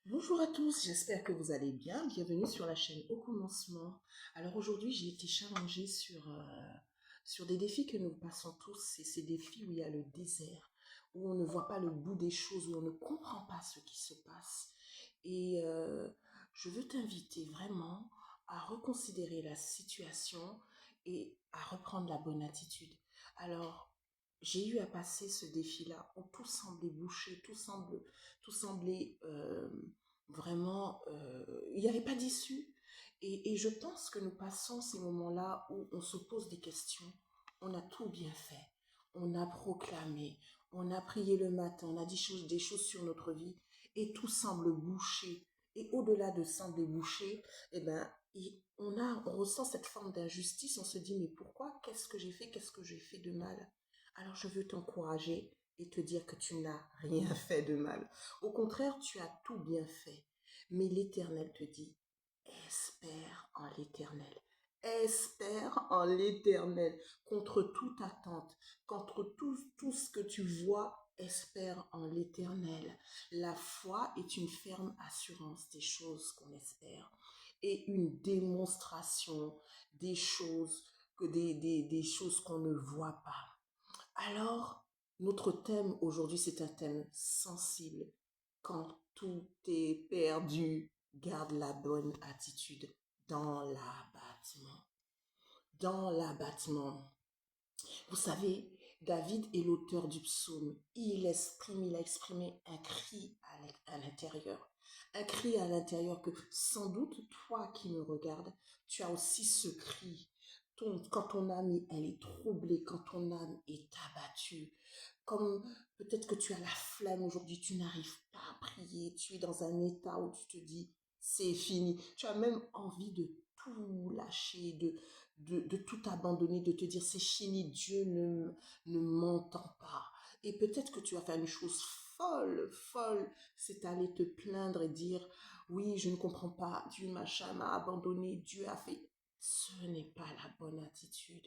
Bonjour à tous, j'espère que vous allez bien. Bienvenue sur la chaîne Au commencement. Alors aujourd'hui, j'ai été challengée sur des défis que nous passons tous. C'est ces défis où il y a le désert, où on ne voit pas le bout des choses, où on ne comprend pas ce qui se passe. Et je veux t'inviter vraiment à reconsidérer la situation et à reprendre la bonne attitude. Alors, j'ai eu à passer ce défi-là où tout semblait bouché, tout semblait vraiment, il n'y avait pas d'issue. Et je pense que nous passons ces moments-là où on se pose des questions. On a tout bien fait. On a proclamé. On a prié le matin. On a dit des choses sur notre vie. Et tout semble bouché. Et au-delà de sembler bouché, eh ben, on ressent cette forme d'injustice. On se dit, mais pourquoi? Qu'est-ce que j'ai fait? Qu'est-ce que j'ai fait de mal? Alors je veux t'encourager et te dire que tu n'as rien fait de mal. Au contraire, tu as tout bien fait. Mais l'Éternel te dit, espère en l'Éternel. Espère en l'Éternel. Contre toute attente, contre tout ce que tu vois, espère en l'Éternel. La foi est une ferme assurance des choses qu'on espère et une démonstration des choses des choses qu'on ne voit pas. Alors, notre thème aujourd'hui, c'est un thème sensible. Quand tout est perdu, garde la bonne attitude dans l'abattement. Dans l'abattement. Vous savez, David est l'auteur du psaume. Il a exprimé un cri à l'intérieur. Un cri à l'intérieur que sans doute, toi qui me regardes, tu as aussi ce cri. Quand ton âme elle est troublée, quand ton âme est abattue, comme peut-être que tu as la flemme aujourd'hui, tu n'arrives pas à prier, tu es dans un état où tu te dis, c'est fini. Tu as même envie de tout lâcher, de tout abandonner, de te dire c'est fini, Dieu ne m'entend pas. Et peut-être que tu vas faire une chose folle, folle, c'est aller te plaindre et dire oui, je ne comprends pas, Dieu machin m'a abandonné, Dieu a fait. Ce n'est pas la bonne attitude.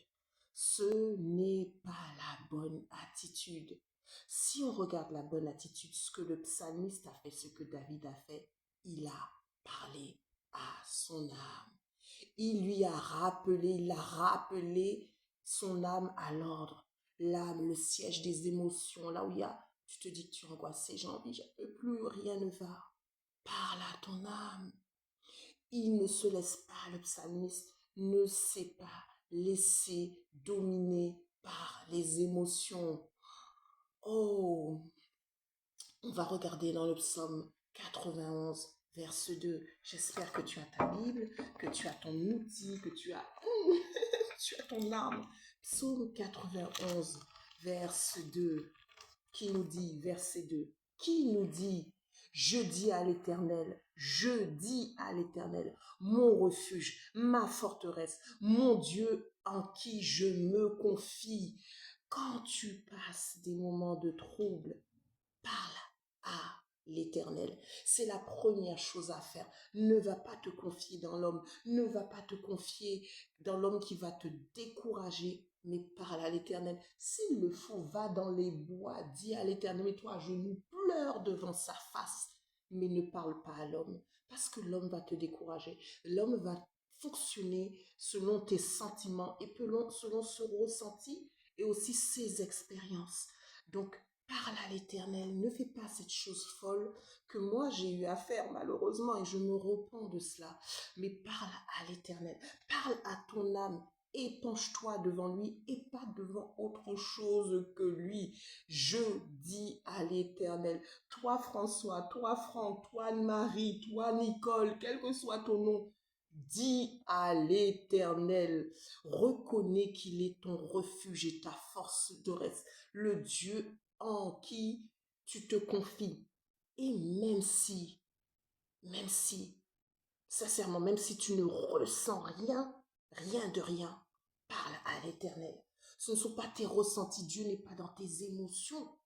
Ce n'est pas la bonne attitude. Si on regarde la bonne attitude, ce que le psalmiste a fait, ce que David a fait, il a parlé à son âme. Il a rappelé son âme à l'ordre. L'âme, le siège des émotions, là où tu te dis que tu es angoissé, j'ai envie, je ne peux plus, rien ne va. Parle à ton âme. Il ne se laisse pas, le psalmiste ne s'est pas laissé dominer par les émotions. Oh, on va regarder dans le psaume 91, verset 2. J'espère que tu as ta Bible, que tu as ton outil, que tu as, tu as ton arme. Psaume 91, verset 2, verset 2, qui nous dit, je dis à l'Éternel, mon refuge, ma forteresse, mon Dieu en qui je me confie. Quand tu passes des moments de trouble, parle à l'Éternel. C'est la première chose à faire. Ne va pas te confier dans l'homme. Ne va pas te confier dans l'homme qui va te décourager, mais parle à l'Éternel. S'il le faut, va dans les bois, dis à l'Éternel, mais toi, je nous pleure devant sa face, mais ne parle pas à l'homme, parce que l'homme va te décourager. L'homme va fonctionner selon tes sentiments et selon ce ressenti et aussi ses expériences. Donc, parle à l'Éternel, ne fais pas cette chose folle que moi j'ai eu à faire malheureusement et je me repens de cela. Mais parle à l'Éternel, parle à ton âme, épanche-toi devant lui et pas devant autre chose que lui. Je dis à l'Éternel, toi François, toi Franck, toi Anne-Marie, toi Nicole, quel que soit ton nom, dis à l'Éternel, reconnais qu'il est ton refuge et ta force de reste, le Dieu en qui tu te confies. Et même si, sincèrement, même si tu ne ressens rien, rien de rien, parle à l'Éternel. Ce ne sont pas tes ressentis, Dieu n'est pas dans tes émotions.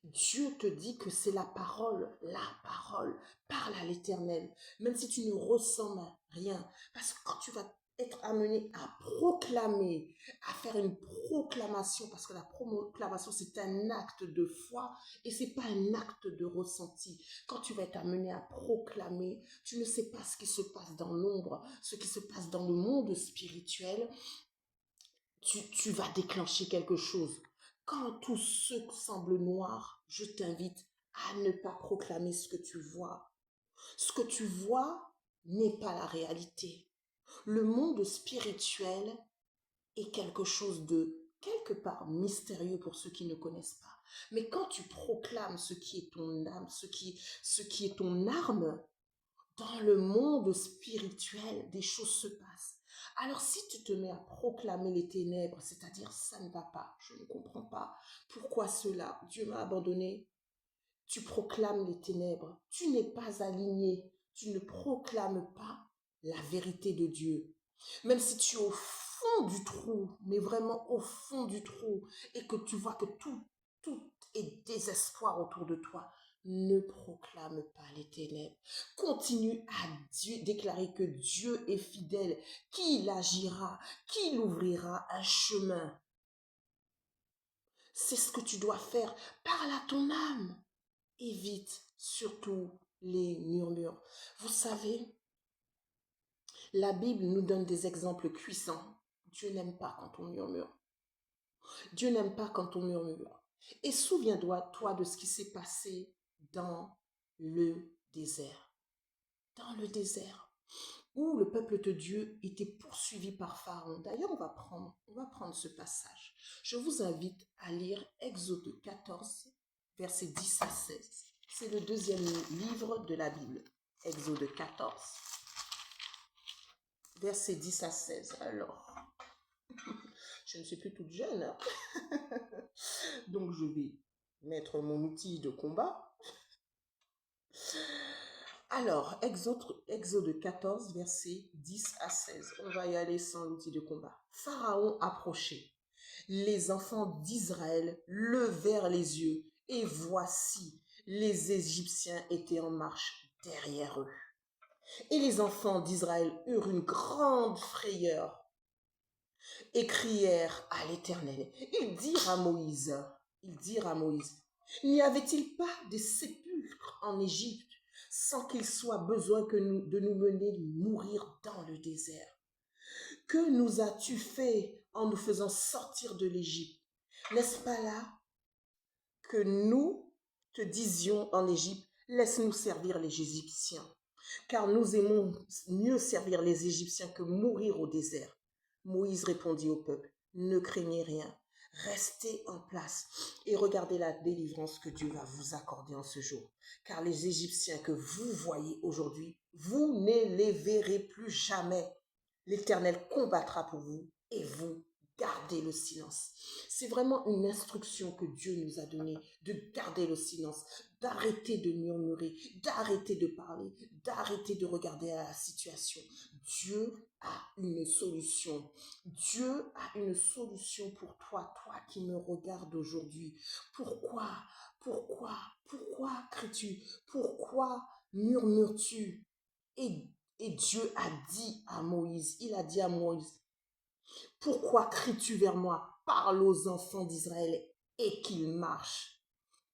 Dieu te dit que c'est la parole, la parole. Parle à l'Éternel, même si tu ne ressens rien. Parce que quand tu vas être amené à proclamer, à faire une proclamation, parce que la proclamation, c'est un acte de foi et c'est pas un acte de ressenti. Quand tu vas être amené à proclamer, tu ne sais pas ce qui se passe dans l'ombre, ce qui se passe dans le monde spirituel, tu vas déclencher quelque chose. Quand tout ce semble noir, je t'invite à ne pas proclamer ce que tu vois. Ce que tu vois n'est pas la réalité. Le monde spirituel est quelque chose de quelque part mystérieux pour ceux qui ne connaissent pas. Mais quand tu proclames ce qui est ton âme, ce qui est ton arme, dans le monde spirituel, des choses se passent. Alors si tu te mets à proclamer les ténèbres, c'est-à-dire ça ne va pas, je ne comprends pas, pourquoi cela, Dieu m'a abandonné, tu proclames les ténèbres, tu n'es pas aligné, tu ne proclames pas la vérité de Dieu. Même si tu es au fond du trou, mais vraiment au fond du trou, et que tu vois que tout est désespoir autour de toi, ne proclame pas les ténèbres. Continue à déclarer que Dieu est fidèle, qu'il agira, qu'il ouvrira un chemin. C'est ce que tu dois faire. Parle à ton âme. Évite surtout les murmures. Vous savez, la Bible nous donne des exemples puissants. Dieu n'aime pas quand on murmure. Dieu n'aime pas quand on murmure. Et souviens-toi de ce qui s'est passé dans le désert. Dans le désert, où le peuple de Dieu était poursuivi par Pharaon. D'ailleurs, on va prendre ce passage. Je vous invite à lire Exode 14, versets 10 à 16. C'est le deuxième livre de la Bible. Exode 14, versets 10 à 16. Alors, je ne suis plus toute jeune, hein? Donc je vais mettre mon outil de combat. Alors, Exode 14, versets 10 à 16. On va y aller sans l'outil de combat. Pharaon approchait. Les enfants d'Israël levèrent les yeux et voici, les Égyptiens étaient en marche derrière eux. Et les enfants d'Israël eurent une grande frayeur et crièrent à l'Éternel. Ils dirent à Moïse, n'y avait-il pas des sépulcres en Égypte sans qu'il soit besoin de nous mener mourir dans le désert? Que nous as-tu fait en nous faisant sortir de l'Égypte? N'est-ce pas là que nous te disions en Égypte, laisse-nous servir les Égyptiens, car nous aimons mieux servir les Égyptiens que mourir au désert. Moïse répondit au peuple, ne craignez rien, restez en place et regardez la délivrance que Dieu va vous accorder en ce jour. Car les Égyptiens que vous voyez aujourd'hui, vous ne les verrez plus jamais. L'Éternel combattra pour vous et vous gardez le silence. C'est vraiment une instruction que Dieu nous a donnée, de garder le silence, d'arrêter de murmurer, d'arrêter de parler, d'arrêter de regarder à la situation. Dieu a une solution. Dieu a une solution pour toi, toi qui me regardes aujourd'hui. Pourquoi cries-tu? Pourquoi murmures-tu? Et Dieu a dit à Moïse, il a dit à Moïse, pourquoi cries-tu vers moi? Parle aux enfants d'Israël et qu'ils marchent.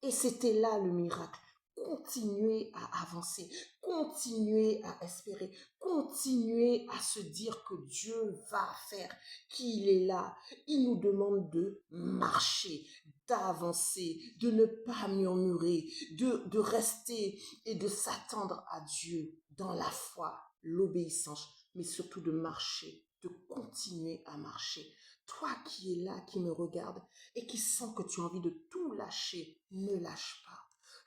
Et c'était là le miracle. Continuez à avancer, continuez à espérer, continuez à se dire que Dieu va faire, qu'il est là. Il nous demande de marcher, d'avancer, de ne pas murmurer, de rester et de s'attendre à Dieu dans la foi, l'obéissance, mais surtout de marcher, de continuer à marcher. Toi qui es là, qui me regarde et qui sens que tu as envie de tout lâcher, ne lâche pas.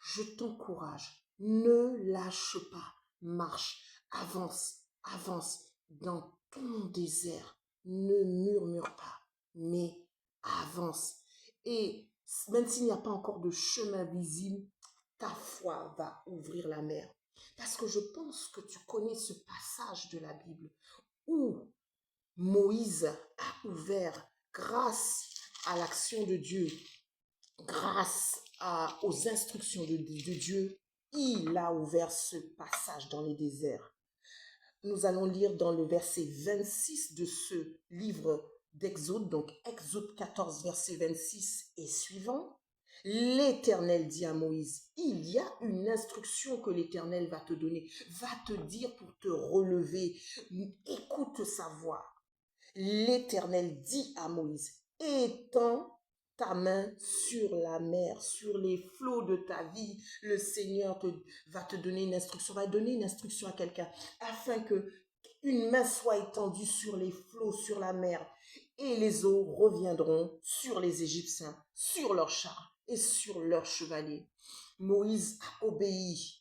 Je t'encourage, ne lâche pas. Marche, avance, avance dans ton désert. Ne murmure pas, mais avance. Et même s'il n'y a pas encore de chemin visible, ta foi va ouvrir la mer. Parce que je pense que tu connais ce passage de la Bible où Moïse a ouvert, grâce à l'action de Dieu, grâce aux instructions de Dieu, il a ouvert ce passage dans les déserts. Nous allons lire dans le verset 26 de ce livre d'Exode, donc Exode 14, verset 26 et suivant. L'Éternel dit à Moïse, il y a une instruction que l'Éternel va te donner, va te dire pour te relever. Écoute sa voix. L'Éternel dit à Moïse, étends ta main sur la mer, sur les flots de ta vie. Le Seigneur va te donner une instruction, va donner une instruction à quelqu'un afin que une main soit étendue sur les flots, sur la mer, et les eaux reviendront sur les Égyptiens, sur leurs chars et sur leurs chevaliers. Moïse a obéi.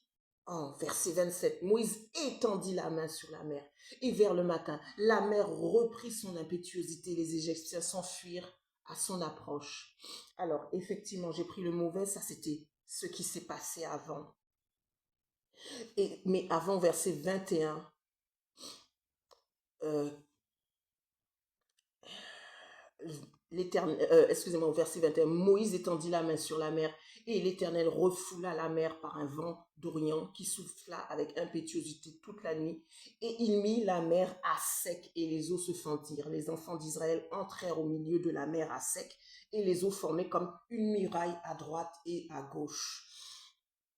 En verset 27, Moïse étendit la main sur la mer, et vers le matin, la mer reprit son impétuosité. Les Égyptiens s'enfuirent à son approche. Alors, effectivement, j'ai pris le mauvais, ça c'était ce qui s'est passé avant. Mais avant, verset 21, excusez-moi, au verset 21, Moïse étendit la main sur la mer et l'Éternel refoula la mer par un vent d'Orient qui souffla avec impétuosité toute la nuit et il mit la mer à sec et les eaux se fendirent. Les enfants d'Israël entrèrent au milieu de la mer à sec et les eaux formaient comme une muraille à droite et à gauche.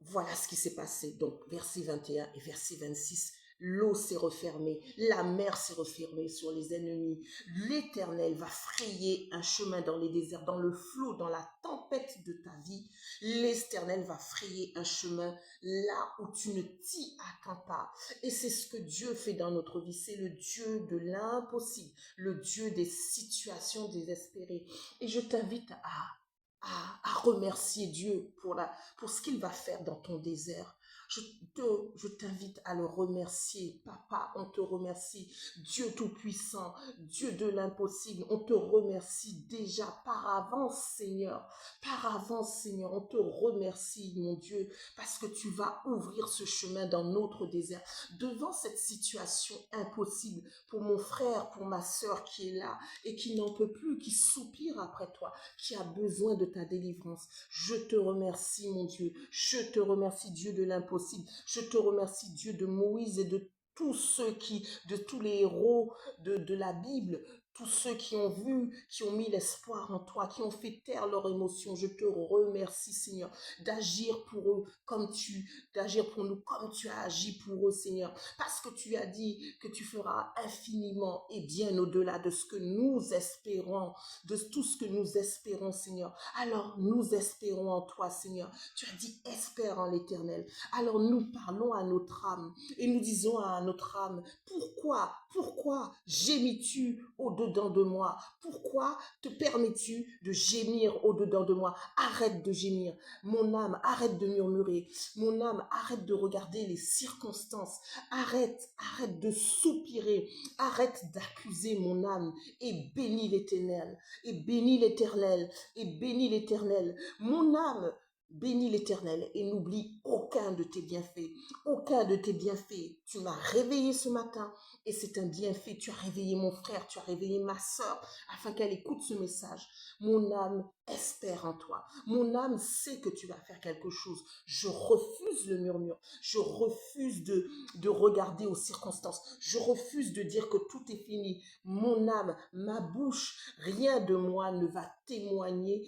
Voilà ce qui s'est passé. Donc, verset 21 et verset 26. L'eau s'est refermée, la mer s'est refermée sur les ennemis. L'Éternel va frayer un chemin dans les déserts, dans le flot, dans la tempête de ta vie. L'Éternel va frayer un chemin là où tu ne t'y attends pas. Et c'est ce que Dieu fait dans notre vie. C'est le Dieu de l'impossible, le Dieu des situations désespérées. Et je t'invite à remercier Dieu pour ce qu'il va faire dans ton désert. Je t'invite à le remercier. Papa, on te remercie. Dieu Tout-Puissant, Dieu de l'impossible, on te remercie déjà par avance, Seigneur. Par avance, Seigneur, on te remercie, mon Dieu, parce que tu vas ouvrir ce chemin dans notre désert. Devant cette situation impossible, pour mon frère, pour ma sœur qui est là et qui n'en peut plus, qui soupire après toi, qui a besoin de ta délivrance. Je te remercie, mon Dieu. Je te remercie, Dieu de l'impossible. Je te remercie, Dieu de Moïse et de de tous les héros de la Bible, tous ceux qui ont vu, qui ont mis l'espoir en toi, qui ont fait taire leurs émotions. Je te remercie, Seigneur, d'agir pour eux d'agir pour nous comme tu as agi pour eux, Seigneur. Parce que tu as dit que tu feras infiniment et bien au-delà de ce que nous espérons, de tout ce que nous espérons, Seigneur. Alors, nous espérons en toi, Seigneur. Tu as dit, espère en l'Éternel. Alors, nous parlons à notre âme et nous disons à notre âme, pourquoi gémis-tu au-dedans de moi? Pourquoi te permets-tu de gémir au-dedans de moi? Arrête de gémir. Mon âme, arrête de murmurer. Mon âme, arrête de regarder les circonstances. Arrête de soupirer. Arrête d'accuser mon âme et bénis l'Éternel. Et bénis l'Éternel. Et bénis l'Éternel. Mon âme, bénis l'Éternel et n'oublie aucun de tes bienfaits. Aucun de tes bienfaits. Tu m'as réveillé ce matin et c'est un bienfait. Tu as réveillé mon frère, tu as réveillé ma sœur afin qu'elle écoute ce message. Mon âme espère en toi. Mon âme sait que tu vas faire quelque chose. Je refuse le murmure. Je refuse de regarder aux circonstances. Je refuse de dire que tout est fini. Mon âme, ma bouche, rien de moi ne va témoigner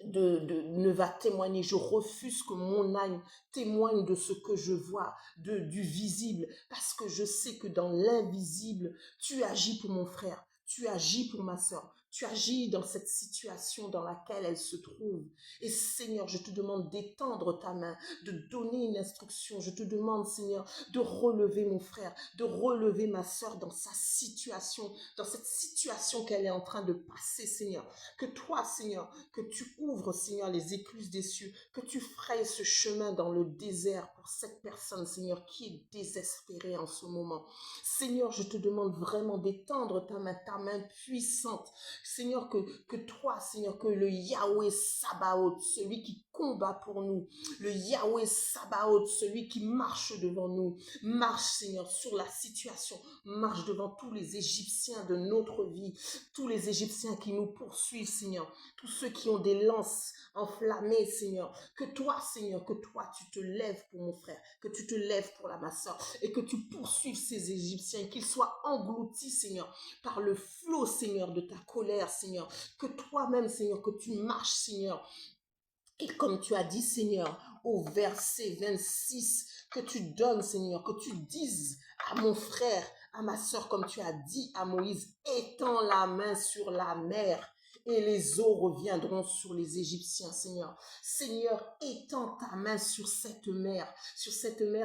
ne va témoigner. Je refuse que mon âme témoigne de ce que je vois, du visible, parce que je sais que dans l'invisible, tu agis pour mon frère, tu agis pour ma sœur, tu agis dans cette situation dans laquelle elle se trouve. Et Seigneur, je te demande d'étendre ta main, de donner une instruction. Je te demande, Seigneur, de relever mon frère, de relever ma sœur dans sa situation, dans cette situation qu'elle est en train de passer, Seigneur. Que toi, Seigneur, que tu ouvres, Seigneur, les écluses des cieux, que tu frayes ce chemin dans le désert pour cette personne, Seigneur, qui est désespérée en ce moment. Seigneur, je te demande vraiment d'étendre ta main puissante. Seigneur, que toi, Seigneur, que le Yahweh Sabaoth, celui qui combat pour nous, le Yahweh Sabaoth, celui qui marche devant nous, marche, Seigneur, sur la situation, marche devant tous les Égyptiens de notre vie, tous les Égyptiens qui nous poursuivent, Seigneur, tous ceux qui ont des lances enflammé, Seigneur. Que toi, Seigneur, que toi, tu te lèves pour mon frère, que tu te lèves pour ma soeur et que tu poursuives ces Égyptiens, qu'ils soient engloutis, Seigneur, par le flot, Seigneur, de ta colère, Seigneur. Que toi-même, Seigneur, que tu marches, Seigneur, et comme tu as dit, Seigneur, au verset 26, que tu donnes, Seigneur, que tu dises à mon frère, à ma soeur, comme tu as dit à Moïse, étends la main sur la mer et les eaux reviendront sur les Égyptiens, Seigneur. Seigneur, étends ta main sur cette mer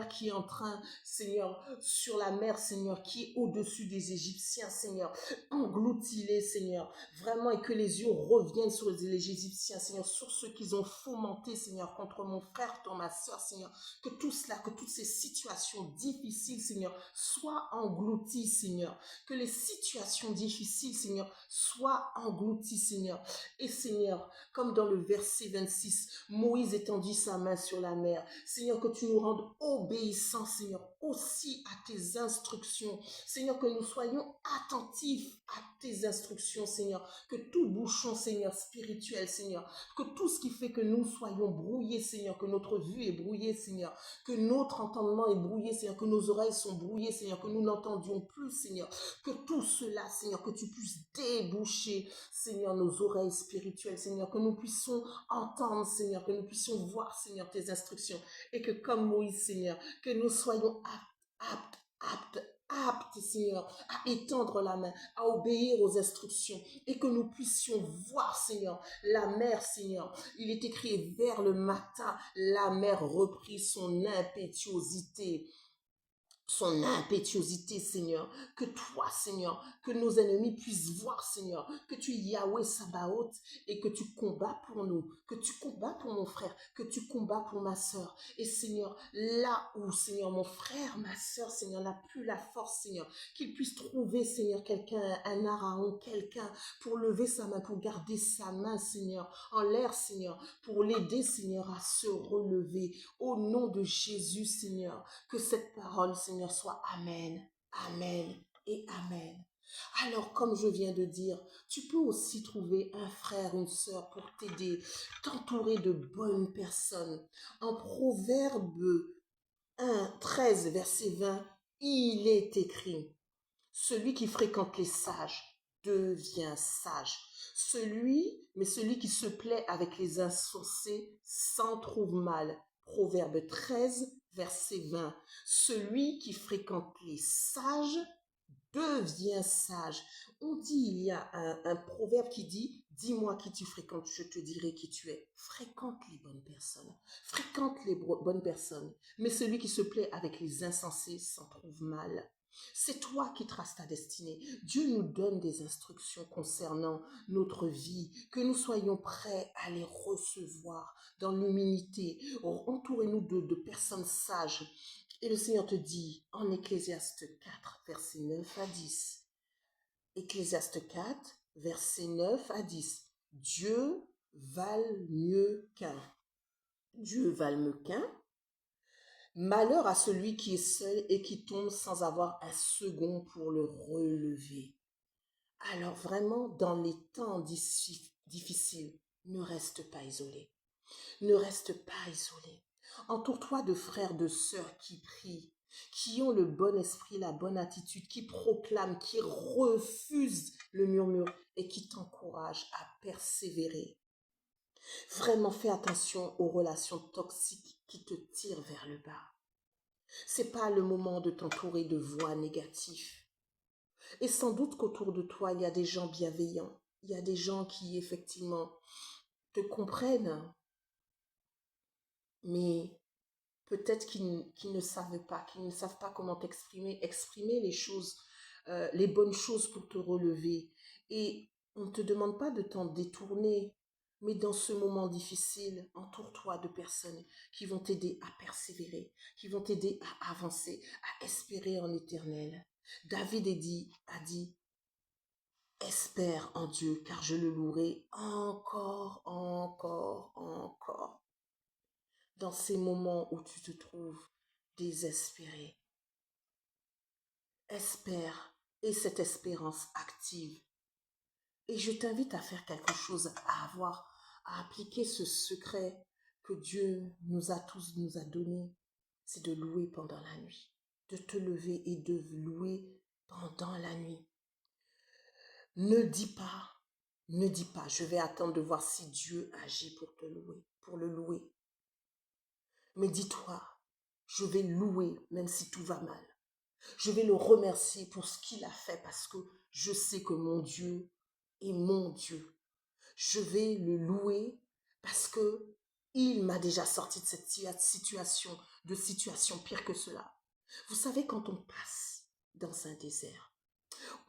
qui est en train, Seigneur, sur la mer, Seigneur, qui est au-dessus des Égyptiens, Seigneur. Engloutis-les, Seigneur, vraiment, et que les yeux reviennent sur les Égyptiens, Seigneur, sur ceux qu'ils ont fomenté, Seigneur, contre mon frère, contre ma soeur, Seigneur. Que tout cela, que toutes ces situations difficiles, Seigneur, soient englouties, Seigneur. Que les situations difficiles, Seigneur, soient englouties, Seigneur. Et Seigneur, comme dans le verset 26, Moïse étendit sa main sur la mer. Seigneur, que tu nous rendes obéissants, Seigneur, aussi à tes instructions. Seigneur, que nous soyons attentifs à tes instructions, Seigneur. Que tout bouchon, Seigneur, spirituel, Seigneur, que tout ce qui fait que nous soyons brouillés, Seigneur, que notre vue est brouillée, Seigneur, que notre entendement est brouillé, Seigneur, que nos oreilles sont brouillées, Seigneur, que nous n'entendions plus, Seigneur, que tout cela, Seigneur, que tu puisses déboucher, Seigneur, nos oreilles spirituelles, Seigneur, que nous puissions entendre, Seigneur, que nous puissions voir, Seigneur, tes instructions, et que comme Moïse, Seigneur, que nous soyons aptes, Seigneur, à étendre la main, à obéir aux instructions, et que nous puissions voir, Seigneur, la mer, Seigneur. Il est écrit, vers le matin, la mer reprit son impétuosité, Seigneur, que toi, Seigneur, que nos ennemis puissent voir, Seigneur, que tu es Yahweh Sabaoth et que tu combats pour nous, que tu combats pour mon frère, que tu combats pour ma soeur. Et Seigneur, là où, Seigneur, mon frère, ma soeur, Seigneur, n'a plus la force, Seigneur, qu'il puisse trouver, Seigneur, quelqu'un, un Araon, quelqu'un pour lever sa main, pour garder sa main, Seigneur, en l'air, Seigneur, pour l'aider, Seigneur, à se relever. Au nom de Jésus, Seigneur, que cette parole, Seigneur, soit Amen, Amen et Amen. Alors, comme je viens de dire, tu peux aussi trouver un frère, une sœur pour t'aider, t'entourer de bonnes personnes. En Proverbe 1, 13, verset 20, il est écrit, celui qui fréquente les sages devient sage. Celui qui se plaît avec les insensés s'en trouve mal. Proverbe 13, verset 20. Celui qui fréquente les sages devient sage. On dit, il y a un proverbe qui dit, dis-moi qui tu fréquentes, je te dirai qui tu es. Fréquente les bonnes personnes. Fréquente les bonnes personnes. Mais celui qui se plaît avec les insensés s'en trouve mal. C'est toi qui traces ta destinée. Dieu nous donne des instructions concernant notre vie, que nous soyons prêts à les recevoir dans l'humilité. Entourez-nous de personnes sages. Et le Seigneur te dit en Ecclésiaste 4, versets 9 à 10. Ecclésiaste 4, versets 9 à 10. Dieu valent mieux qu'un. Dieu valent mieux qu'un. Malheur à celui qui est seul et qui tombe sans avoir un second pour le relever. Alors vraiment, dans les temps difficiles, ne reste pas isolé. Ne reste pas isolé. Entoure-toi de frères, de sœurs qui prient, qui ont le bon esprit, la bonne attitude, qui proclament, qui refusent le murmure et qui t'encouragent à persévérer. Vraiment, fais attention aux relations toxiques qui te tirent vers le bas. C'est pas le moment de t'entourer de voix négatives. Et sans doute qu'autour de toi, il y a des gens bienveillants. Il y a des gens qui, effectivement, te comprennent, mais peut-être qu'ils ne savent pas, comment exprimer les choses, les bonnes choses pour te relever. Et on ne te demande pas de t'en détourner, mais dans ce moment difficile, entoure-toi de personnes qui vont t'aider à persévérer, qui vont t'aider à avancer, à espérer en l'éternel. David a dit, espère en Dieu, car je le louerai encore, encore, encore. Dans ces moments où tu te trouves désespéré, espère et cette espérance active. Et je t'invite à faire quelque chose, à avoir à appliquer ce secret que Dieu nous a donné, c'est de louer pendant la nuit, de te lever et de louer pendant la nuit. Ne dis pas, ne dis pas, je vais attendre de voir si Dieu agit pour te louer, pour le louer. Mais dis-toi, je vais louer même si tout va mal. Je vais le remercier pour ce qu'il a fait parce que je sais que mon Dieu est mon Dieu. Je vais le louer parce que il m'a déjà sorti de cette situation pire que cela. Vous savez, quand on passe dans un désert,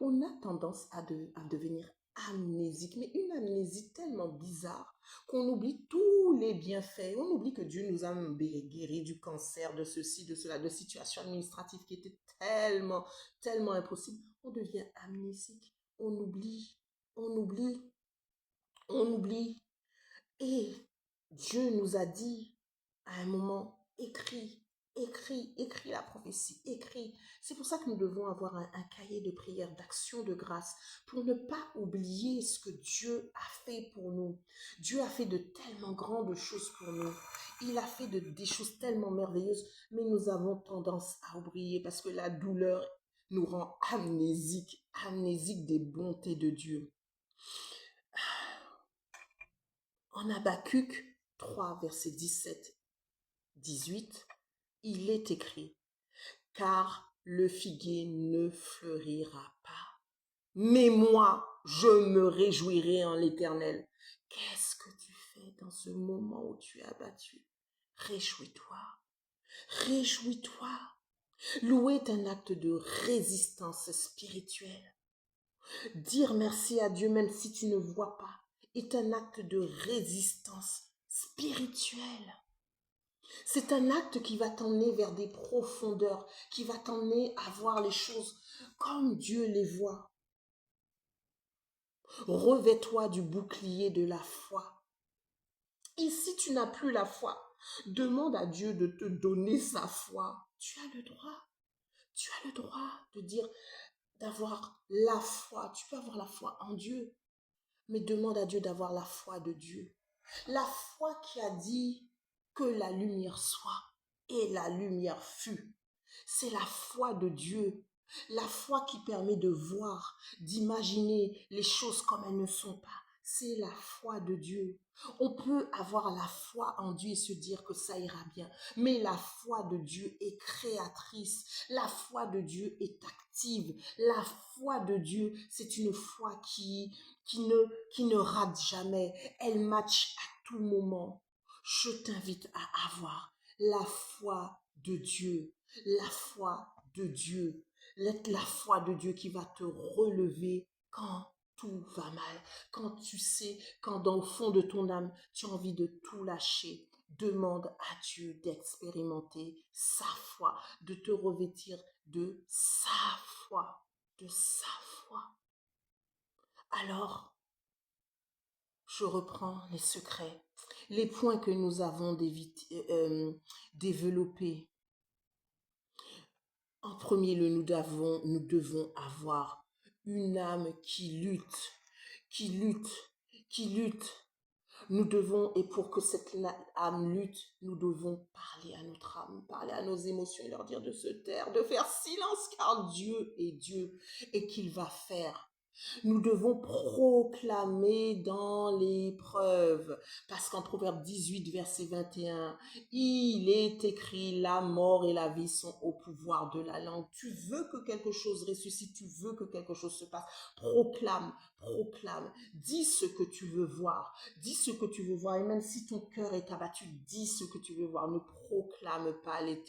on a tendance à devenir amnésique, mais une amnésie tellement bizarre qu'on oublie tous les bienfaits. On oublie que Dieu nous a guéri du cancer, de ceci, de cela, de situations administratives qui étaient tellement, tellement impossibles. On devient amnésique. On oublie, on oublie, on oublie. Et Dieu nous a dit à un moment, écris, écris, écris la prophétie, écris. C'est pour ça que nous devons avoir un cahier de prière, d'action de grâce, pour ne pas oublier ce que Dieu a fait pour nous. Dieu a fait de tellement grandes choses pour nous. Il a fait des choses tellement merveilleuses, mais nous avons tendance à oublier parce que la douleur nous rend amnésiques, amnésiques des bontés de Dieu. En Habakkuk 3, versets 17-18, il est écrit, car le figuier ne fleurira pas. Mais moi, je me réjouirai en l'Éternel. Qu'est-ce que tu fais dans ce moment où tu es abattu? Réjouis-toi, réjouis-toi. Louer est un acte de résistance spirituelle. Dire merci à Dieu même si tu ne vois pas est un acte de résistance spirituelle. C'est un acte qui va t'emmener vers des profondeurs, qui va t'emmener à voir les choses comme Dieu les voit. Revêt-toi du bouclier de la foi. Et si tu n'as plus la foi, demande à Dieu de te donner sa foi. Tu as le droit. Tu as le droit de dire, d'avoir la foi. Tu peux avoir la foi en Dieu, mais demande à Dieu d'avoir la foi de Dieu. La foi qui a dit que la lumière soit et la lumière fut. C'est la foi de Dieu. La foi qui permet de voir, d'imaginer les choses comme elles ne sont pas. C'est la foi de Dieu. On peut avoir la foi en Dieu et se dire que ça ira bien. Mais la foi de Dieu est créatrice. La foi de Dieu est active. La foi de Dieu, c'est une foi qui ne rate jamais. Elle match à tout moment. Je t'invite à avoir la foi de Dieu. La foi de Dieu. La foi de Dieu qui va te relever quand tout va mal. Quand tu sais, quand dans le fond de ton âme, tu as envie de tout lâcher. Demande à Dieu d'expérimenter sa foi, de te revêtir de sa foi, de sa foi. Alors, je reprends les secrets, les points que nous avons développés. En premier lieu, nous devons avoir une âme qui lutte, qui lutte, qui lutte. Nous devons, et pour que cette âme lutte, nous devons parler à notre âme, parler à nos émotions et leur dire de se taire, de faire silence, car Dieu est Dieu et qu'il va faire. Nous devons proclamer dans l'épreuve, parce qu'en Proverbe 18, verset 21, il est écrit, la mort et la vie sont au pouvoir de la langue. Tu veux que quelque chose ressuscite, tu veux que quelque chose se passe, proclame, proclame, dis ce que tu veux voir, dis ce que tu veux voir, et même si ton cœur est abattu, dis ce que tu veux voir, ne proclame pas les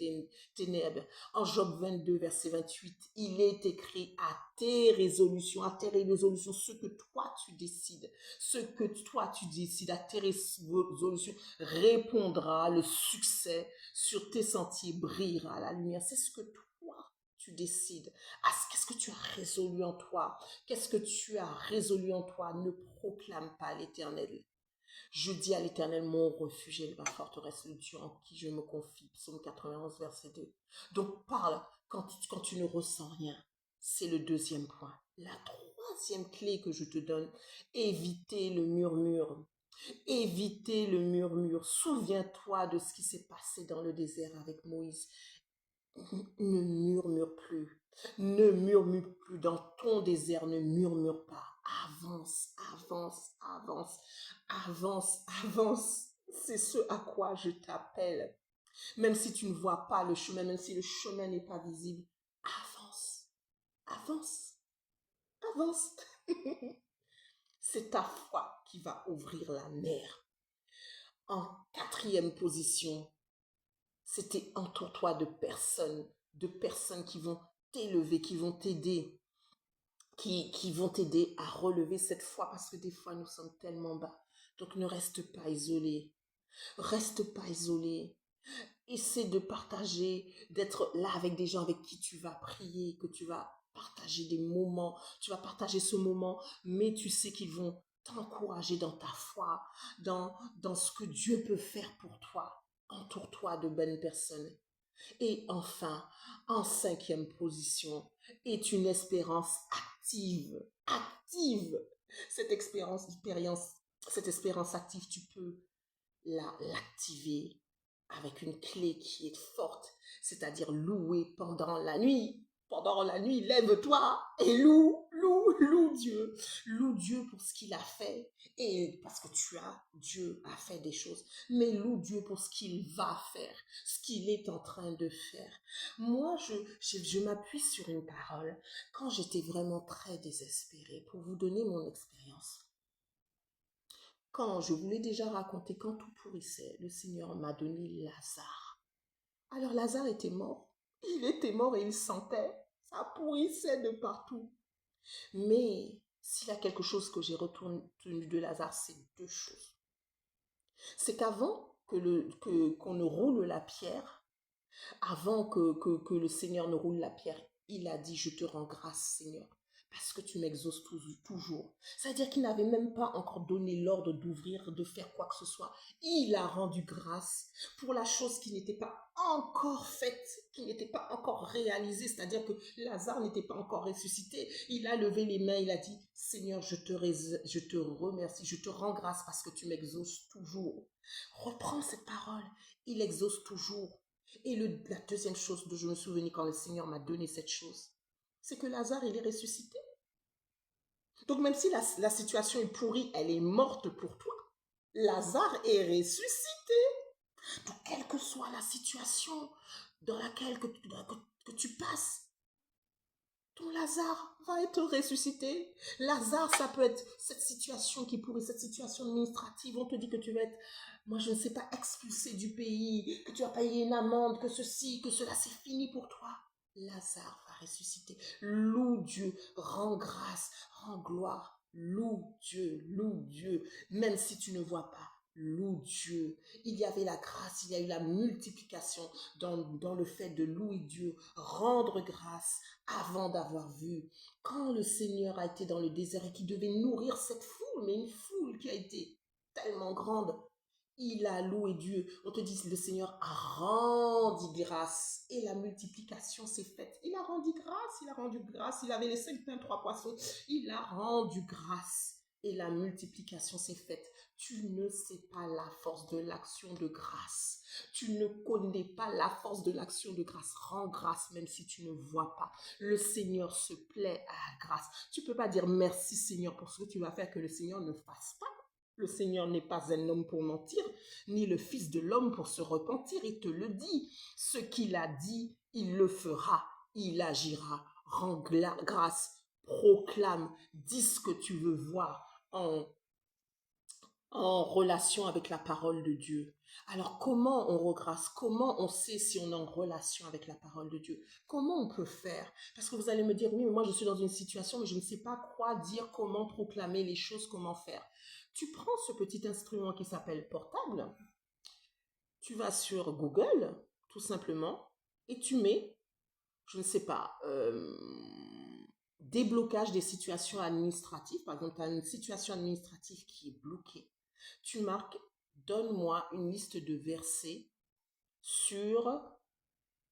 ténèbres. En Job 22, verset 28, il est écrit à tes résolutions, ce que toi tu décides, à tes résolutions répondra, le succès sur tes sentiers brillera, la lumière. C'est ce que toi tu décides. Qu'est-ce que tu as résolu en toi? Qu'est-ce que tu as résolu en toi? Ne proclame pas l'Éternel. Je dis à l'Éternel, mon refuge et ma forteresse, le Dieu en qui je me confie. Psaume 91, verset 2. Donc parle quand tu ne ressens rien. C'est le deuxième point. La troisième clé que je te donne, éviter le murmure. Évitez le murmure. Souviens-toi de ce qui s'est passé dans le désert avec Moïse. Ne murmure plus. Ne murmure plus dans ton désert. Ne murmure pas. Avance, avance, avance, avance, avance. C'est ce à quoi je t'appelle. Même si tu ne vois pas le chemin, même si le chemin n'est pas visible, avance, avance, avance. C'est ta foi qui va ouvrir la mer. En quatrième position, c'était entoure-toi de personnes qui vont t'élever, qui vont t'aider, qui vont t'aider à relever cette foi parce que des fois nous sommes tellement bas. Donc ne reste pas isolé. Reste pas isolé. Essaie de partager, d'être là avec des gens avec qui tu vas prier, que tu vas partager des moments, tu vas partager ce moment, mais tu sais qu'ils vont t'encourager dans ta foi, dans ce que Dieu peut faire pour toi. Entoure-toi de bonnes personnes. Et enfin, en cinquième position, est une espérance active. Active. Cette espérance active, tu peux l'activer avec une clé qui est forte, c'est-à-dire louer pendant la nuit. Pendant la nuit, lève-toi et loue Dieu. Loue Dieu pour ce qu'il a fait. Et parce que Dieu a fait des choses. Mais loue Dieu pour ce qu'il va faire, ce qu'il est en train de faire. Moi, je m'appuie sur une parole quand j'étais vraiment très désespérée pour vous donner mon expérience. Quand je vous l'ai déjà raconté, quand tout pourrissait, le Seigneur m'a donné Lazare. Alors Lazare était mort. Il était mort et il sentait. Ça pourrissait de partout. Mais s'il y a quelque chose que j'ai retenu de Lazare, c'est deux choses. C'est qu'avant qu'on ne roule la pierre, avant que le Seigneur ne roule la pierre, il a dit, je te rends grâce, Seigneur, parce que tu m'exauces toujours. C'est-à-dire qu'il n'avait même pas encore donné l'ordre d'ouvrir, de faire quoi que ce soit. Il a rendu grâce pour la chose qui n'était pas encore faite, qui n'était pas encore réalisée. C'est-à-dire que Lazare n'était pas encore ressuscité. Il a levé les mains, il a dit, Seigneur, je te remercie, je te rends grâce parce que tu m'exauces toujours. Reprends cette parole. Il exauce toujours. Et la deuxième chose dont je me souviens quand le Seigneur m'a donné cette chose, c'est que Lazare, il est ressuscité. Donc même si la situation est pourrie, elle est morte pour toi, Lazare est ressuscité. Donc quelle que soit la situation dans laquelle que tu passes, ton Lazare va être ressuscité. Lazare, ça peut être cette situation qui pourrait, cette situation administrative. On te dit que tu vas être, moi je ne sais pas, expulsé du pays, que tu vas payer une amende, que ceci, que cela, c'est fini pour toi. Lazare va ressusciter. Loue Dieu, rends grâce, rends gloire. Loue Dieu, même si tu ne vois pas. Loue Dieu. Il y avait la grâce, il y a eu la multiplication dans le fait de louer Dieu, rendre grâce avant d'avoir vu. Quand le Seigneur a été dans le désert et qu'il devait nourrir cette foule, mais une foule qui a été tellement grande, il a loué Dieu. On te dit, le Seigneur a rendu grâce et la multiplication s'est faite. Il a rendu grâce, il a rendu grâce. Il avait les 5 pains, 3 poissons. Il a rendu grâce et la multiplication s'est faite. Tu ne sais pas la force de l'action de grâce. Tu ne connais pas la force de l'action de grâce. Rends grâce même si tu ne vois pas. Le Seigneur se plaît à la grâce. Tu ne peux pas dire merci Seigneur pour ce que tu vas faire que le Seigneur ne fasse pas. Le Seigneur n'est pas un homme pour mentir, ni le Fils de l'homme pour se repentir. Il te le dit. Ce qu'il a dit, il le fera. Il agira. Rends grâce. Proclame. Dis ce que tu veux voir en relation avec la parole de Dieu. Alors comment on regrâce? Comment on sait si on est en relation avec la parole de Dieu? Comment on peut faire? Parce que vous allez me dire, oui, mais moi je suis dans une situation, mais je ne sais pas quoi dire, comment proclamer les choses, comment faire. Tu prends ce petit instrument qui s'appelle portable, tu vas sur Google, tout simplement, et tu mets, je ne sais pas, déblocage des situations administratives. Par exemple, tu as une situation administrative qui est bloquée. Tu marques, donne-moi une liste de versets sur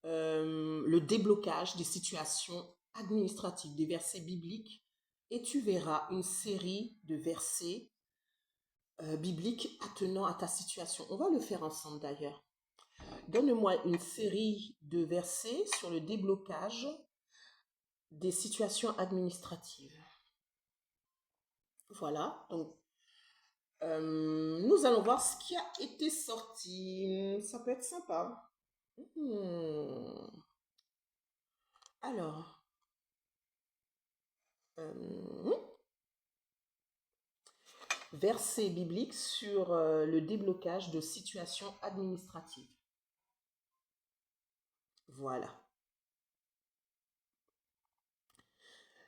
le déblocage des situations administratives, des versets bibliques, et tu verras une série de versets biblique attenant à ta situation. On va le faire ensemble d'ailleurs. Donne-moi une série de versets sur le déblocage des situations administratives. Voilà, donc nous allons voir ce qui a été sorti. Ça peut être sympa. Alors, verset biblique sur le déblocage de situations administratives. Voilà.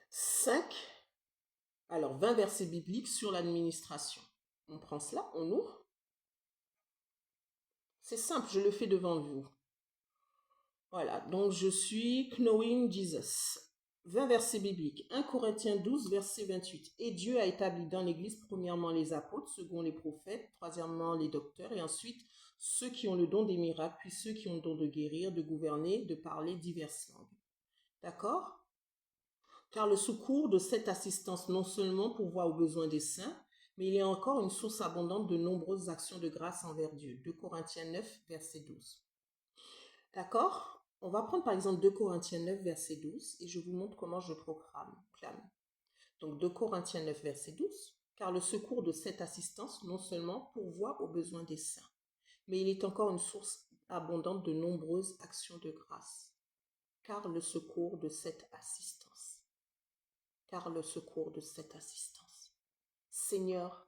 5. Alors, 20 versets bibliques sur l'administration. On prend cela, on ouvre. C'est simple, je le fais devant vous. Voilà, donc je suis Knowing Jesus. 20 versets bibliques. 1 Corinthiens 12, verset 28. Et Dieu a établi dans l'Église, premièrement, les apôtres, second les prophètes, troisièmement, les docteurs, et ensuite, ceux qui ont le don des miracles, puis ceux qui ont le don de guérir, de gouverner, de parler diverses langues. D'accord? Car le secours de cette assistance non seulement pourvoit aux besoins des saints, mais il est encore une source abondante de nombreuses actions de grâce envers Dieu. 2 Corinthiens 9, verset 12. D'accord? On va prendre par exemple 2 Corinthiens 9, verset 12, et je vous montre comment je proclame. Donc 2 Corinthiens 9, verset 12. Car le secours de cette assistance non seulement pourvoit aux besoins des saints, mais il est encore une source abondante de nombreuses actions de grâce. Car le secours de cette assistance. Car le secours de cette assistance. Seigneur,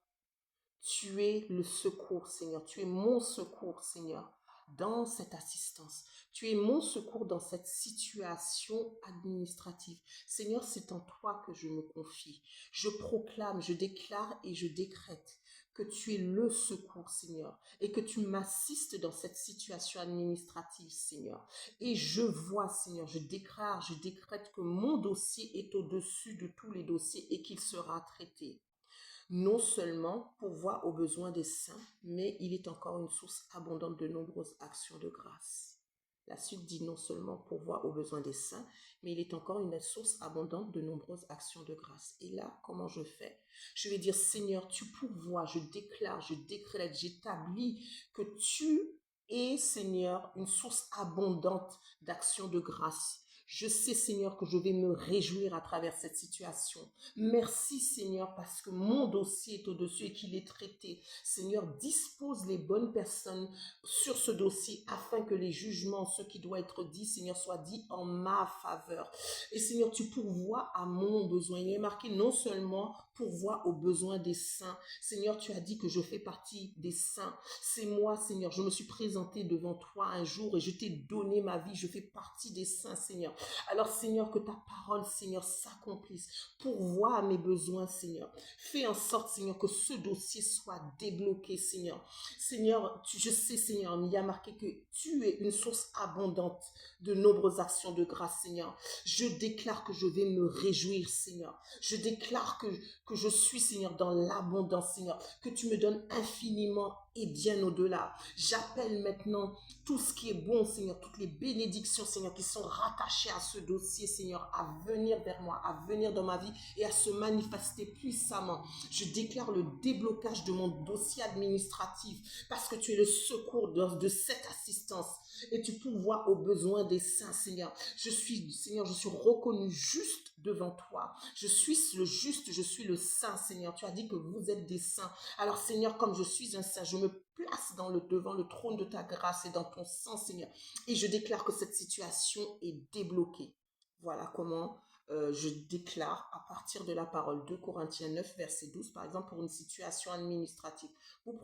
tu es le secours, Seigneur. Tu es mon secours, Seigneur, dans cette assistance. Tu es mon secours dans cette situation administrative. Seigneur, c'est en toi que je me confie. Je proclame, je déclare et je décrète que tu es le secours, Seigneur, et que tu m'assistes dans cette situation administrative, Seigneur. Et je vois, Seigneur, je déclare, je décrète que mon dossier est au-dessus de tous les dossiers et qu'il sera traité. Non seulement pourvoit aux besoins des saints, mais il est encore une source abondante de nombreuses actions de grâce. La suite dit non seulement pourvoit aux besoins des saints, mais il est encore une source abondante de nombreuses actions de grâce. Et là, comment je fais? Je vais dire, Seigneur, tu pourvois, je déclare, je décrète, j'établis que tu es, Seigneur, une source abondante d'actions de grâce. Je sais, Seigneur, que je vais me réjouir à travers cette situation. Merci, Seigneur, parce que mon dossier est au-dessus et qu'il est traité. Seigneur, dispose les bonnes personnes sur ce dossier afin que les jugements, ce qui doit être dit, Seigneur, soient dit en ma faveur. Et Seigneur, tu pourvois à mon besoin. Il est marqué non seulement pourvois aux besoins des saints. Seigneur, tu as dit que je fais partie des saints. C'est moi, Seigneur. Je me suis présenté devant toi un jour et je t'ai donné ma vie. Je fais partie des saints, Seigneur. Alors, Seigneur, que ta parole, Seigneur, s'accomplisse. Pourvois à mes besoins, Seigneur. Fais en sorte, Seigneur, que ce dossier soit débloqué, Seigneur. Seigneur, je sais, Seigneur, il y a marqué que tu es une source abondante de nombreuses actions de grâce, Seigneur. Je déclare que je vais me réjouir, Seigneur. Je déclare que je suis, Seigneur, dans l'abondance, Seigneur. Que tu me donnes infiniment et bien au-delà. J'appelle maintenant tout ce qui est bon, Seigneur, toutes les bénédictions, Seigneur, qui sont rattachées à ce dossier, Seigneur, à venir vers moi, à venir dans ma vie et à se manifester puissamment. Je déclare le déblocage de mon dossier administratif parce que tu es le secours de cette assistance et tu pourvois aux besoins des saints, Seigneur. Seigneur, je suis reconnu juste devant toi. Je suis le juste, je suis le saint, Seigneur. Tu as dit que vous êtes des saints. Alors, Seigneur, comme je suis un saint, je me place devant le trône de ta grâce et dans ton sang, Seigneur. Et je déclare que cette situation est débloquée. Voilà comment je déclare à partir de la parole 2 Corinthiens 9, verset 12, par exemple, pour une situation administrative. Vous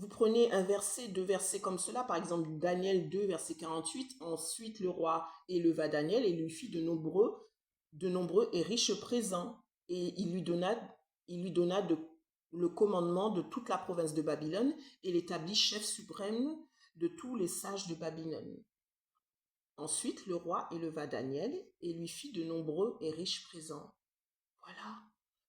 prenez un verset, deux versets comme cela, par exemple Daniel 2, verset 48. Ensuite, le roi éleva Daniel et lui fit de nombreux et riches présents. Et il lui donna le commandement de toute la province de Babylone et l'établit chef suprême de tous les sages de Babylone. Ensuite, le roi éleva Daniel et lui fit de nombreux et riches présents. Voilà.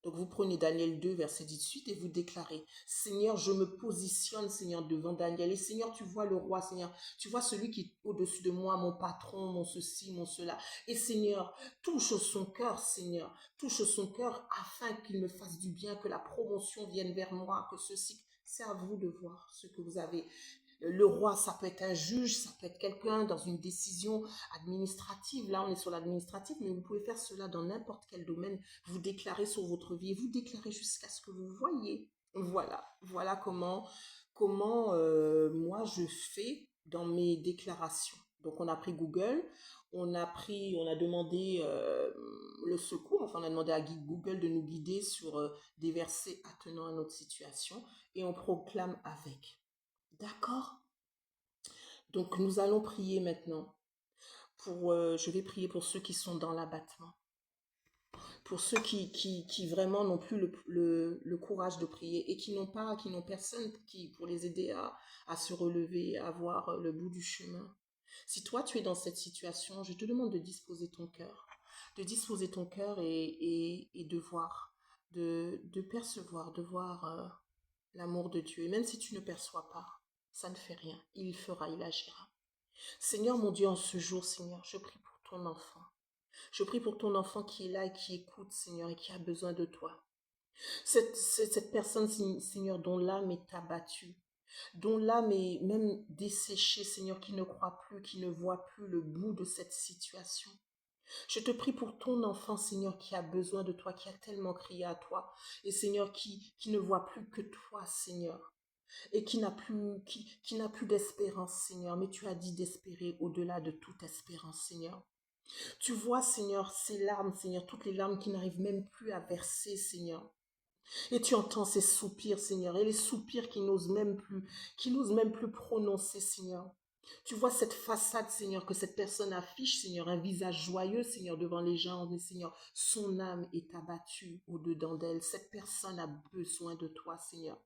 Donc vous prenez Daniel 2, verset 18 et vous déclarez, Seigneur, je me positionne, Seigneur, devant Daniel. Et Seigneur, tu vois le roi, Seigneur, tu vois celui qui est au-dessus de moi, mon patron, mon ceci, mon cela. Et Seigneur, touche son cœur, Seigneur, touche son cœur afin qu'il me fasse du bien, que la promotion vienne vers moi, que ceci, c'est à vous de voir ce que vous avez. Le roi, ça peut être un juge, ça peut être quelqu'un dans une décision administrative. Là, on est sur l'administratif, mais vous pouvez faire cela dans n'importe quel domaine. Vous déclarez sur votre vie et vous déclarez jusqu'à ce que vous voyez. Voilà comment moi je fais dans mes déclarations. Donc on a pris Google, on a demandé le secours, enfin on a demandé à Google de nous guider sur des versets attenant à notre situation et on proclame avec. D'accord? Donc nous allons prier maintenant. Je vais prier pour ceux qui sont dans l'abattement. Pour ceux qui vraiment n'ont plus le courage de prier et qui n'ont personne pour les aider à se relever, à voir le bout du chemin. Si toi tu es dans cette situation, je te demande de disposer ton cœur. De disposer ton cœur et de voir, de percevoir, de voir l'amour de Dieu. Et même si tu ne perçois pas, ça ne fait rien. Il fera, il agira. Seigneur mon Dieu, en ce jour, Seigneur, je prie pour ton enfant. Je prie pour ton enfant qui est là et qui écoute, Seigneur, et qui a besoin de toi. Cette personne, Seigneur, dont l'âme est abattue, dont l'âme est même desséchée, Seigneur, qui ne croit plus, qui ne voit plus le bout de cette situation. Je te prie pour ton enfant, Seigneur, qui a besoin de toi, qui a tellement crié à toi, et Seigneur, qui ne voit plus que toi, Seigneur, et qui n'a plus d'espérance, Seigneur, mais tu as dit d'espérer au-delà de toute espérance, Seigneur. Tu vois, Seigneur, ces larmes, Seigneur, toutes les larmes qui n'arrivent même plus à verser, Seigneur. Et tu entends ces soupirs, Seigneur, et les soupirs qui n'osent même plus prononcer, Seigneur. Tu vois cette façade, Seigneur, que cette personne affiche, Seigneur, un visage joyeux, Seigneur, devant les gens, mais Seigneur, son âme est abattue au-dedans d'elle. Cette personne a besoin de toi, Seigneur.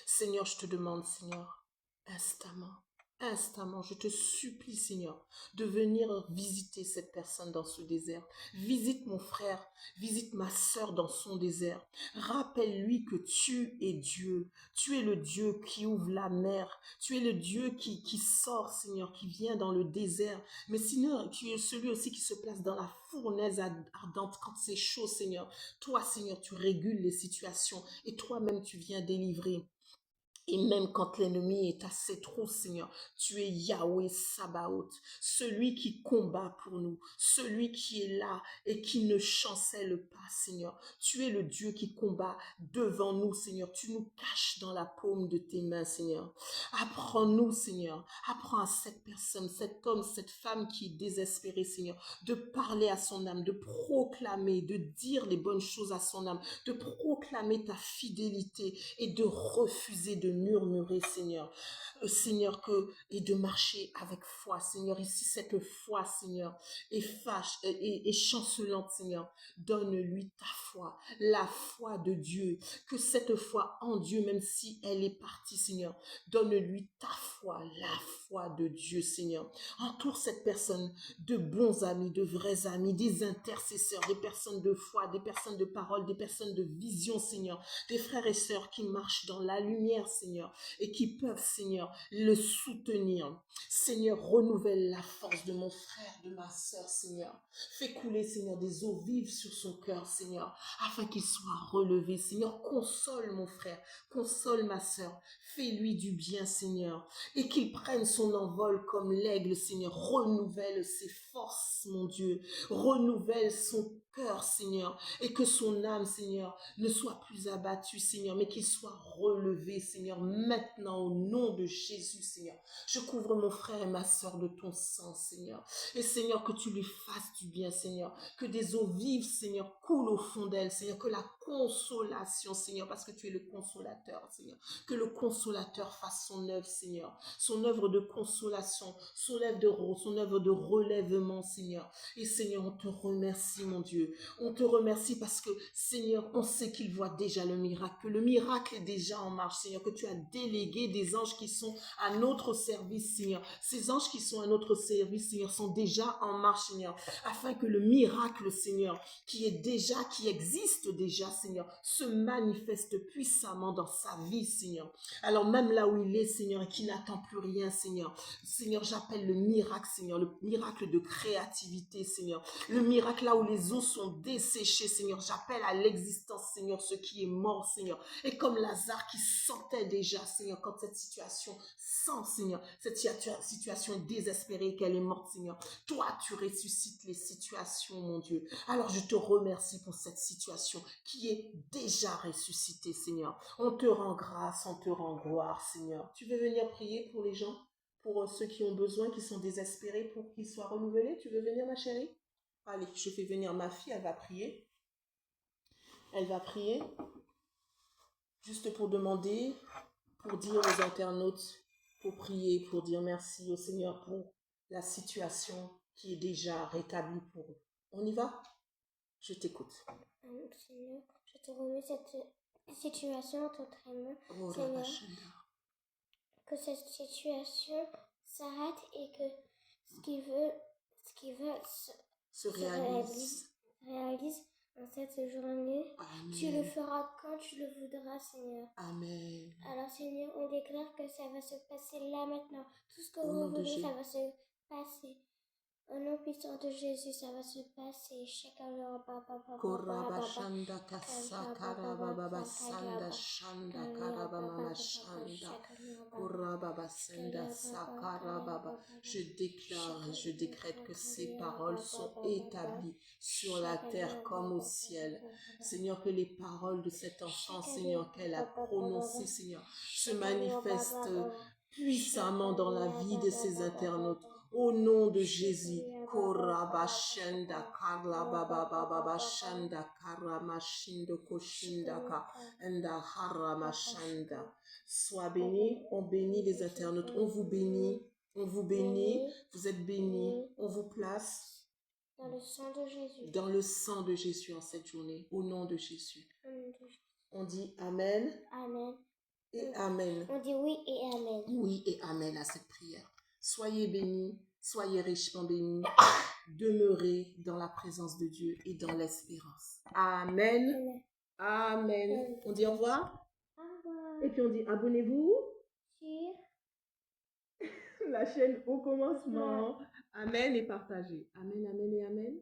Seigneur, je te demande, Seigneur, instamment, je te supplie, Seigneur, de venir visiter cette personne dans ce désert. Visite mon frère, visite ma sœur dans son désert. Rappelle-lui que tu es Dieu. Tu es le Dieu qui ouvre la mer. Tu es le Dieu qui sort, Seigneur, qui vient dans le désert. Mais Seigneur, tu es celui aussi qui se place dans la fournaise ardente quand c'est chaud, Seigneur. Toi, Seigneur, tu régules les situations et toi-même, tu viens délivrer. Et même quand l'ennemi est à ses trous, Seigneur, tu es Yahweh Sabaoth, celui qui combat pour nous, celui qui est là et qui ne chancelle pas, Seigneur. Tu es le Dieu qui combat devant nous, Seigneur. Tu nous caches dans la paume de tes mains, Seigneur. Apprends-nous, Seigneur. Apprends à cette personne, cet homme, cette femme qui est désespérée, Seigneur, de parler à son âme, de proclamer, de dire les bonnes choses à son âme, de proclamer ta fidélité et de refuser de murmurer, Seigneur. Seigneur, et de marcher avec foi, Seigneur. Ici, cette foi, Seigneur, est chancelante, Seigneur. Donne-lui ta foi, la foi de Dieu. Que cette foi en Dieu, même si elle est partie, Seigneur, donne-lui ta foi, la foi de Dieu, Seigneur. Entoure cette personne de bons amis, de vrais amis, des intercesseurs, des personnes de foi, des personnes de parole, des personnes de vision, Seigneur, des frères et sœurs qui marchent dans la lumière, Seigneur, et qui peuvent, Seigneur, le soutenir. Seigneur, renouvelle la force de mon frère, de ma sœur, Seigneur. Fais couler, Seigneur, des eaux vives sur son cœur, Seigneur, afin qu'il soit relevé. Seigneur, console mon frère, console ma sœur. Fais-lui du bien, Seigneur, et qu'il prenne son envol comme l'aigle, Seigneur. Renouvelle ses forces, mon Dieu. Renouvelle son cœur, Seigneur, et que son âme, Seigneur, ne soit plus abattue, Seigneur, mais qu'il soit relevé, Seigneur, maintenant, au nom de Jésus, Seigneur. Je couvre mon frère et ma sœur de ton sang, Seigneur. Et Seigneur, que tu lui fasses du bien, Seigneur. Que des eaux vives, Seigneur, coulent au fond d'elle, Seigneur. Que la consolation, Seigneur, parce que tu es le consolateur, Seigneur. Que le consolateur fasse son œuvre, Seigneur. Son œuvre de consolation, son œuvre de relèvement, Seigneur. Et Seigneur, on te remercie, mon Dieu. Dieu. On te remercie parce que, Seigneur, on sait qu'il voit déjà le miracle, que le miracle est déjà en marche, Seigneur, que tu as délégué des anges qui sont à notre service, Seigneur. Ces anges qui sont à notre service, Seigneur, sont déjà en marche, Seigneur, afin que le miracle, Seigneur, qui existe déjà, Seigneur, se manifeste puissamment dans sa vie, Seigneur. Alors même là où il est, Seigneur, et qui n'attend plus rien, Seigneur, Seigneur, j'appelle le miracle, Seigneur, le miracle de créativité, Seigneur, le miracle là où les eaux sont desséchées, Seigneur, j'appelle à l'existence, Seigneur, ce qui est mort, Seigneur, et comme Lazare qui sentait déjà, Seigneur, quand cette situation sent, Seigneur, cette situation est désespérée, qu'elle est morte, Seigneur, toi, tu ressuscites les situations, mon Dieu. Alors je te remercie pour cette situation qui est déjà ressuscitée, Seigneur. On te rend grâce, on te rend gloire, Seigneur. Tu veux venir prier pour les gens, pour ceux qui ont besoin, qui sont désespérés, pour qu'ils soient renouvelés? Tu veux venir, ma chérie? Allez, je fais venir ma fille, elle va prier. Elle va prier juste pour demander, pour dire aux internautes, pour prier, pour dire merci au Seigneur pour la situation qui est déjà rétablie pour eux. On y va? Je t'écoute. Seigneur, je te remets cette situation entre tes mains, Oh, Seigneur, que cette situation s'arrête et que ce qui veut se réalise en cette journée. Amen. Tu le feras quand tu le voudras, Seigneur. Amen. Alors, Seigneur, on déclare que ça va se passer là maintenant. Tout ce que vous voulez, ça va se passer. Au nom puissant de Jésus, ça va se passer. Korabashanda kasa karababa sanda shanda karabama shanda korababa sanda sakarababa. Je déclare et je décrète que ces paroles sont établies sur la terre comme au ciel. Seigneur, que les paroles de cet enfant, Seigneur, qu'elle a prononcées, Seigneur, se manifestent puissamment dans la vie de ses internautes. Au nom de Jésus, Korabashanda Karababababashanda Karamashindo Koshindaka Enda Haramashanda. Sois béni, on bénit les internautes, on vous bénit, vous êtes bénis, on vous place dans le sang de Jésus. Dans le sang de Jésus en cette journée, au nom de Jésus. On dit Amen. Amen. Et Amen. On dit oui et Amen. Oui et Amen à cette prière. Soyez bénis, soyez richement bénis, demeurez dans la présence de Dieu et dans l'espérance. Amen. Amen. On dit au revoir. Au revoir. Et puis on dit abonnez-vous Sur la chaîne au commencement. Amen et partagez. Amen, amen et amen.